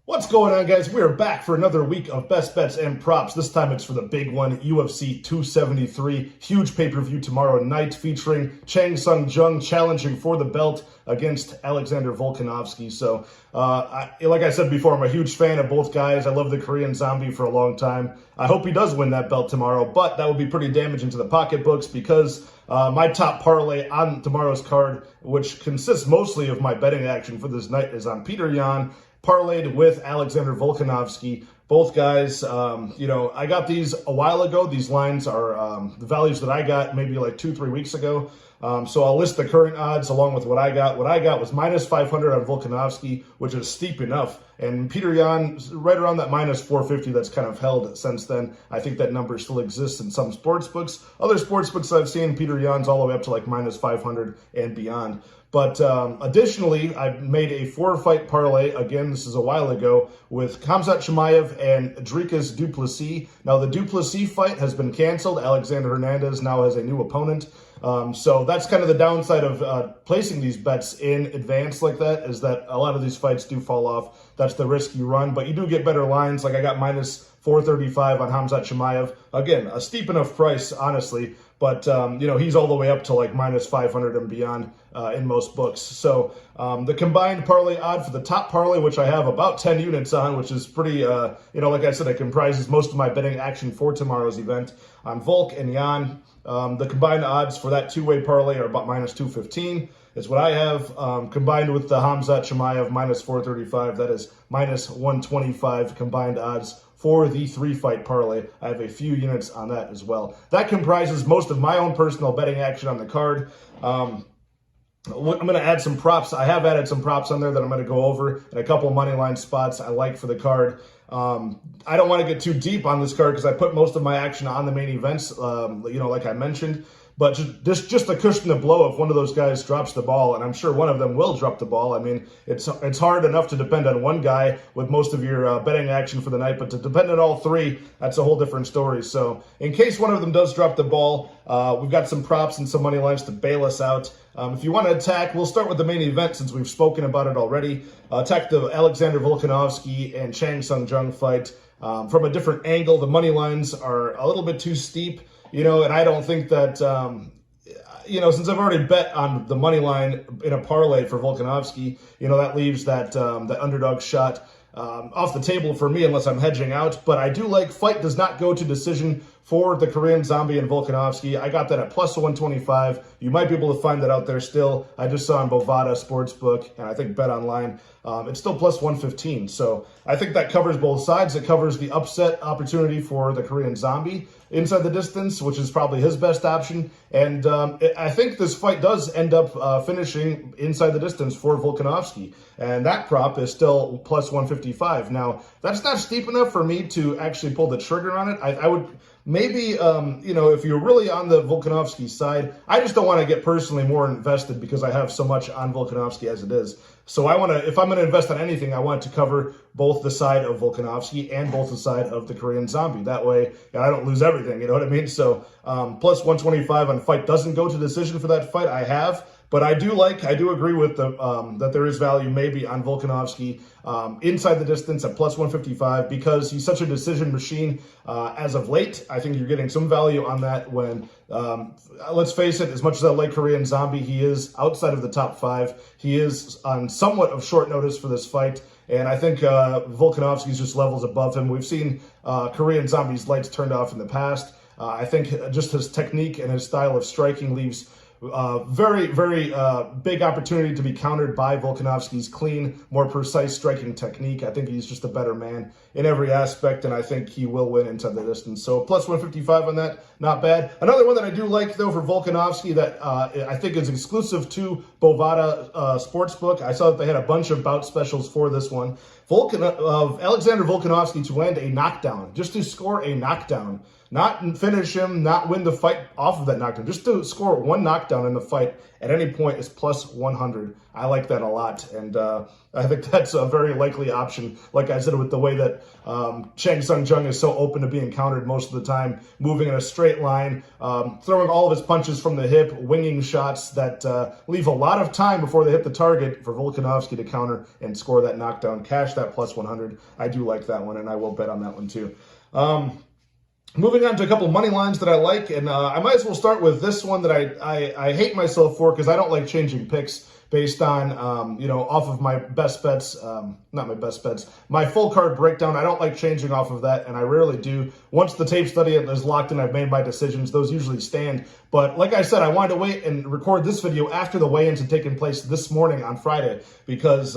What's going on, guys? We are back for another week of best bets and props. This time it's for the big one, UFC 273. Huge pay-per-view tomorrow night featuring Chang Sung Jung challenging for the belt against Alexander Volkanovski. So, like I said before, I'm a huge fan of both guys. I love the Korean Zombie for a long time. I hope he does win that belt tomorrow, but that would be pretty damaging to the pocketbooks because my top parlay on tomorrow's card, which consists mostly of my betting action for this night, is on Petr Yan, parlayed with Alexander Volkanovski. Both guys, I got these a while ago. These lines are the values that I got maybe like 2-3 weeks ago. So I'll list the current odds along with what I got. What I got was minus 500 on Volkanovski, which is steep enough. And Petr Yan, right around that minus 450 that's kind of held since then. I think that number still exists in some sports books. Other sports books I've seen, Petr Yan's all the way up to like minus 500 and beyond. But additionally, I made a 4-fight parlay. Again, this is a while ago with Khamzat Chimaev and Dricus du Plessis. Now, the du Plessis fight has been canceled. Alexander Hernandez now has a new opponent. So that's kind of the downside of placing these bets in advance like that, is that a lot of these fights do fall off. That's the risk you run, but you do get better lines. Like I got minus 435 on Khamzat Chimaev. Again, a steep enough price, honestly, but he's all the way up to like minus 500 and beyond in most books. So the combined parlay odd for the top parlay, which I have about 10 units on, which is pretty, like I said, it comprises most of my betting action for tomorrow's event on Volk and Yan. The combined odds for that two-way parlay are about minus 215. Is what I have. Combined with the Khamzat Chimaev minus 435, that is minus 125 combined odds for the 3-fight parlay. I have a few units on that as well. That comprises most of my own personal betting action on the card. I'm going to add some props. I have added some props on there that I'm going to go over, and a couple of money line spots I like for the card. I don't want to get too deep on this card because I put most of my action on the main events, like I mentioned. But just to cushion the blow if one of those guys drops the ball, and I'm sure one of them will drop the ball. I mean, it's hard enough to depend on one guy with most of your betting action for the night, but to depend on all three, that's a whole different story. So in case one of them does drop the ball, we've got some props and some money lines to bail us out. If you want to attack, we'll start with the main event since we've spoken about it already. Attack the Alexander Volkanovski and Chang Sung Jung fight from a different angle. The money lines are a little bit too steep. And I don't think that, since I've already bet on the money line in a parlay for Volkanovski, that leaves that underdog shot off the table for me unless I'm hedging out. But I do like fight does not go to decision for the Korean Zombie and Volkanovski. I got that at plus 125. You might be able to find that out there still. I just saw on Bovada Sportsbook, and I think Bet Online, it's still plus 115. So I think that covers both sides. It covers the upset opportunity for the Korean Zombie inside the distance, which is probably his best option. And I think this fight does end up finishing inside the distance for Volkanovski. And that prop is still plus 155. Now, that's not steep enough for me to actually pull the trigger on it. I would maybe, if you're really on the Volkanovski side, I just don't want to get personally more invested because I have so much on Volkanovski as it is. So if I'm going to invest on anything, I want it to cover both the side of Volkanovski and both the side of the Korean Zombie. That way, I don't lose everything, you know what I mean? So plus 125 on fight doesn't go to decision for that fight. I have. But I do agree with that there is value maybe on Volkanovski inside the distance at plus 155 because he's such a decision machine as of late. I think you're getting some value on that when, let's face it, as much as I like Korean Zombie, he is outside of the top 5. He is on somewhat of short notice for this fight. And I think Volkanovski's just levels above him. We've seen Korean Zombie's lights turned off in the past. I think just his technique and his style of striking leaves very, very big opportunity to be countered by Volkanovski's clean, more precise striking technique. I think he's just a better man in every aspect, and I think he will win inside the distance. So plus 155 on that, not bad. Another one that I do like, though, for Volkanovski that I think is exclusive to Bovada Sportsbook. I saw that they had a bunch of bout specials for this one. Alexander Volkanovski to land a knockdown, just to score a knockdown. not finish him, not win the fight off of that knockdown. Just to score one knockdown in the fight at any point is plus 100. I like that a lot, and I think that's a very likely option. Like I said, with the way that Chang Sung Jung is so open to being countered most of the time, moving in a straight line, throwing all of his punches from the hip, winging shots that leave a lot of time before they hit the target for Volkanovski to counter and score that knockdown. Cash that plus 100. I do like that one, and I will bet on that one too. Moving on to a couple money lines that I like, and I might as well start with this one that I hate myself for because I don't like changing picks based on, off of my best bets, not my best bets, my full card breakdown. I don't like changing off of that, and I rarely do. Once the tape study is locked in, I've made my decisions. Those usually stand. But like I said, I wanted to wait and record this video after the weigh-ins had taken place this morning on Friday because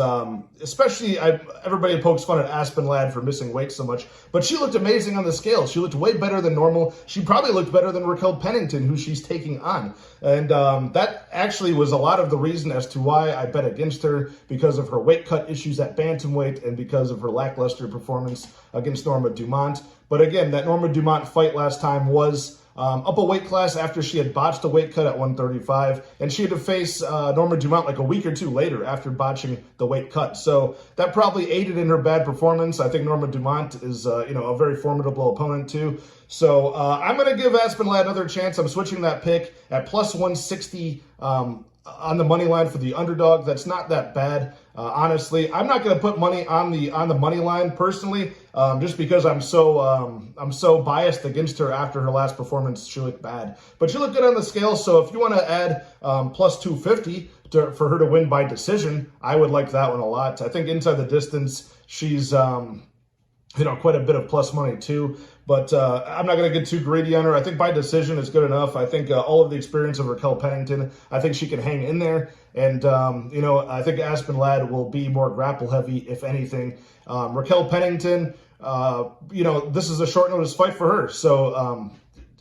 especially everybody pokes fun at Aspen Ladd for missing weight so much, but she looked amazing on the scale. She looked way better than normal. She probably looked better than Raquel Pennington, who she's taking on. And that actually was a lot of the reason as to why I bet against her, because of her weight cut issues at bantamweight and because of her lackluster performance against Norma Dumont. But again, that Norma Dumont fight last time was up a weight class after she had botched a weight cut at 135, and she had to face Norma Dumont like a week or two later after botching the weight cut. So that probably aided in her bad performance. I think Norma Dumont is a very formidable opponent too. So I'm going to give Aspen Ladd another chance. I'm switching that pick at plus 160 on the money line for the underdog. That's not that bad, honestly. I'm not going to put money on the money line personally, just because I'm so biased against her after her last performance. She looked bad, but she looked good on the scale. So if you want to add plus 250 for her to win by decision, I would like that one a lot. I think inside the distance, she's quite a bit of plus money too. But I'm not going to get too greedy on her. I think by decision is good enough. I think all of the experience of Raquel Pennington, I think she can hang in there. And, I think Aspen Ladd will be more grapple heavy, if anything. Raquel Pennington, this is a short notice fight for her. So,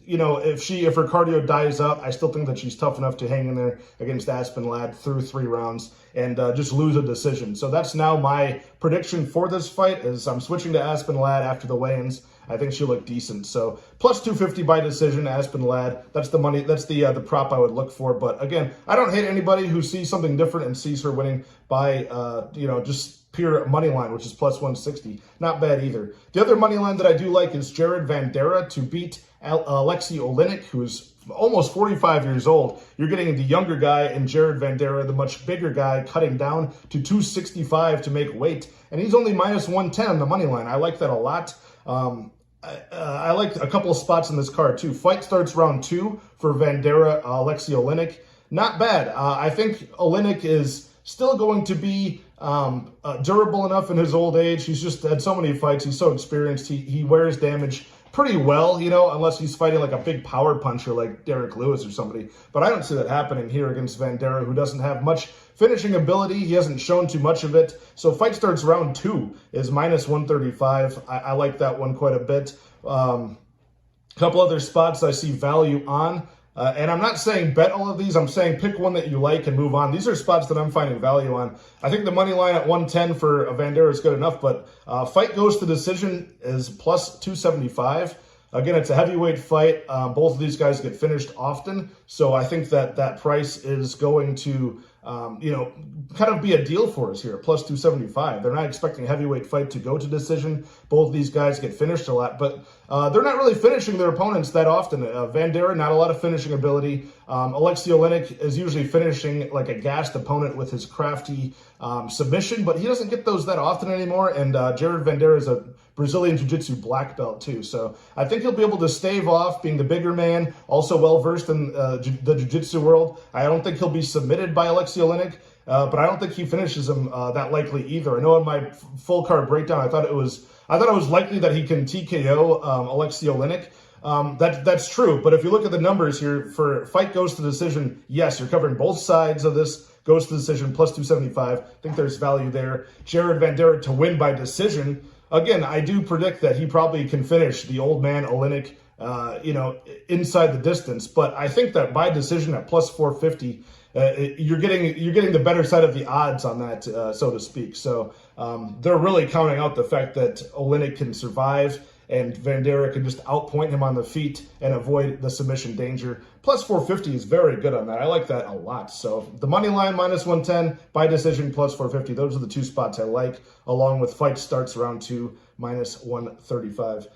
if her cardio dies out, I still think that she's tough enough to hang in there against Aspen Ladd through 3 rounds and just lose a decision. So that's now my prediction for this fight, is I'm switching to Aspen Ladd after the weigh-ins. I think she'll look decent. So plus 250 by decision, Aspen Ladd. That's the money. That's the prop I would look for. But again, I don't hate anybody who sees something different and sees her winning by just pure money line, which is plus 160. Not bad either. The other money line that I do like is Jared Vanderaa to beat Alexei Oleinik, who's almost 45 years old. You're getting the younger guy in Jared Vanderaa, the much bigger guy, cutting down to 265 to make weight. And he's only minus 110 on the money line. I like that a lot. I like a couple of spots in this card too. Fight starts round 2 for Vanderaa, Alexei Oleinik. Not bad. I think Oleinik is still going to be durable enough in his old age. He's just had so many fights. He's so experienced. He wears damage pretty well, unless he's fighting like a big power puncher like Derek Lewis or somebody. But I don't see that happening here against Vanderaa, who doesn't have much finishing ability. He hasn't shown too much of it. So fight starts round 2 is minus 135. I like that one quite a bit. Couple other spots I see value on. And I'm not saying bet all of these. I'm saying pick one that you like and move on. These are spots that I'm finding value on. I think the money line at 110 for Vanderaa is good enough, but fight goes to decision is plus 275. Again, it's a heavyweight fight. Both of these guys get finished often, so I think that price is going to kind of be a deal for us here, plus 275. They're not expecting a heavyweight fight to go to decision. Both of these guys get finished a lot, but they're not really finishing their opponents that often. Vanderaa, not a lot of finishing ability. Alexei Oleinik is usually finishing like a gassed opponent with his crafty submission, but he doesn't get those that often anymore. And Jared Vanderaa is a Brazilian Jiu-Jitsu black belt too. So I think he'll be able to stave off being the bigger man, also well-versed in the Jiu-Jitsu world. I don't think he'll be submitted by Alexei Oleinik, but I don't think he finishes him that likely either. I know in my full card breakdown, I thought it was likely that he can TKO Alexei Oleinik. That's true, but if you look at the numbers here, for fight goes to decision, yes, you're covering both sides of this. Goes to decision, plus 275. I think there's value there. Jared Vanderaa to win by decision. Again, I do predict that he probably can finish the old man Oleinik, inside the distance. But I think that by decision at plus 450, you're getting the better side of the odds on that, so to speak. So they're really counting out the fact that Oleinik can survive and Vanderaa can just outpoint him on the feet and avoid the submission danger. Plus 450 is very good on that. I like that a lot. So the money line minus 110, by decision plus 450. Those are the two spots I like, along with fight starts round 2 minus 135.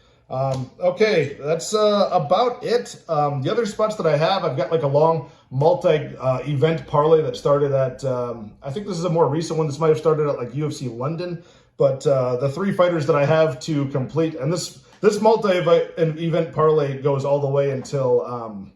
Okay, that's about it. The other spots that I have, I've got like a long multi-event parlay that started at, I think this is a more recent one. This might have started at like UFC London. But the 3 fighters that I have to complete, and this multi-event parlay goes all the way until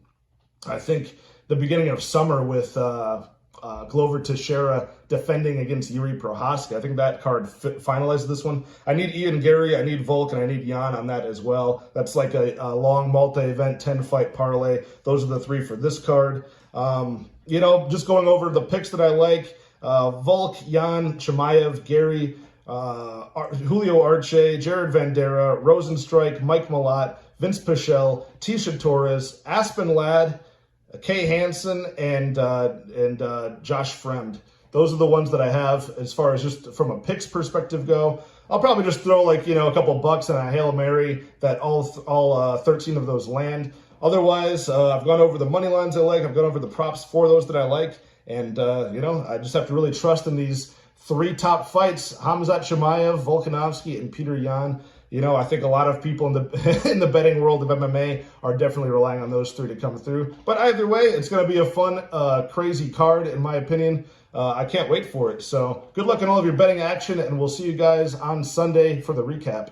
I think the beginning of summer with Glover Teixeira defending against Yuri Prohaska. I think that card finalized this one. I need Ian Gary, I need Volk, and I need Jan on that as well. That's like a long multi-event 10-fight parlay. Those are the 3 for this card. You know, just going over the picks that I like. Volk, Jan, Chimaev, Gary, Julio Arce, Jared Vanderaa, Rosenstrike, Mike Malott, Vince Pichel, Tisha Torres, Aspen Ladd, Kay Hansen, and Josh Fremd. Those are the ones that I have as far as just from a picks perspective go. I'll probably just throw like, you know, a couple bucks and a Hail Mary that all 13 of those land. Otherwise, I've gone over the money lines I like. I've gone over the props for those that I like. And, you know, I just have to really trust in these 3 top fights: Khamzat Chimaev, Volkanovski, and Peter Yan. You know, I think a lot of people in the in the betting world of MMA are definitely relying on those 3 to come through. But either way, it's going to be a fun, crazy card, in my opinion. I can't wait for it. So good luck in all of your betting action, and we'll see you guys on Sunday for the recap.